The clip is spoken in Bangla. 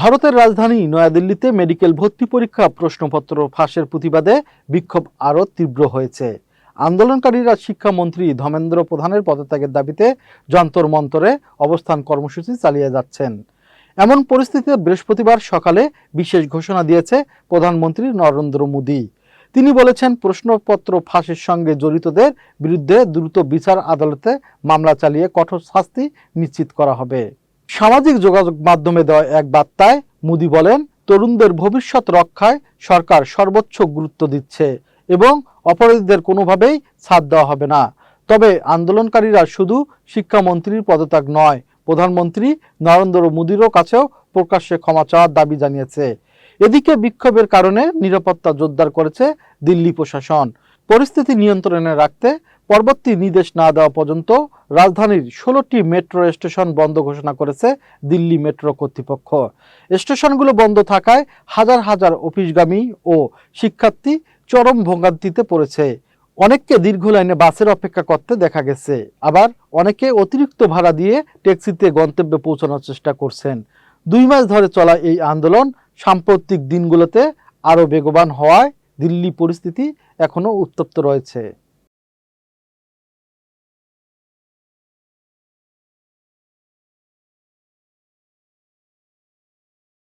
ভারতের রাজধানী নয়াদিল্লিতে মেডিকেল ভর্তি পরীক্ষা প্রশ্নপত্র ফাঁসের প্রতিবাদে বিক্ষোভ আরও তীব্র হয়েছে। আন্দোলনকারীরা শিক্ষামন্ত্রী ধর্মেন্দ্র প্রধানের পদত্যাগের দাবিতে যন্তর মন্তরে অবস্থান কর্মসূচি চালিয়ে যাচ্ছেন। এমন পরিস্থিতিতে বৃহস্পতিবার সকালে বিশেষ ঘোষণা দিয়েছে প্রধানমন্ত্রী নরেন্দ্র মোদী। তিনি বলেছেন, প্রশ্নপত্র ফাঁসের সঙ্গে জড়িতদের বিরুদ্ধে দ্রুত বিচার আদালতে মামলা চালিয়ে কঠোর শাস্তি নিশ্চিত করা হবে। সামাজিক যোগাযোগ মাধ্যমে দেওয়া এক বার্তায় মোদী বলেন, তরুণদের ভবিষ্যৎ রক্ষায় সরকার সর্বোচ্চ গুরুত্ব দিচ্ছে এবং অপরাধীদের কোনোভাবেই ছাড় দেওয়া হবে না। তবে আন্দোলনকারীরা শুধু শিক্ষামন্ত্রীর পদত্যাগ নয়, প্রধানমন্ত্রী নরেন্দ্র মোদীরও কাছেও প্রকাশ্যে ক্ষমা চাওয়ার দাবি জানিয়েছে। এদিকে বিক্ষোভের কারণে নিরাপত্তা জোরদার করেছে দিল্লি প্রশাসন। পরিস্থিতি নিয়ন্ত্রণে রাখতে পরবর্তী নির্দেশ না দেওয়া পর্যন্ত রাজধানীর 16টি মেট্রো স্টেশন বন্ধ ঘোষণা করেছে দিল্লি মেট্রো কর্তৃপক্ষ। স্টেশনগুলো বন্ধ থাকায় হাজার হাজার অফিসগামী ও শিক্ষার্থী চরম ভোগান্তিতে পড়েছে। অনেককে দীর্ঘ লাইনে বাসের অপেক্ষা করতে দেখা গেছে, আবার অনেকে অতিরিক্ত ভাড়া দিয়ে ট্যাক্সিতে গন্তব্যে পৌঁছানোর চেষ্টা করছেন। 2 মাস ধরে চলা এই আন্দোলন সাম্প্রতিক দিনগুলোতে আরও বেগবান হওয়ায় দিল্লি পরিস্থিতি এখনও উত্তপ্ত রয়েছে।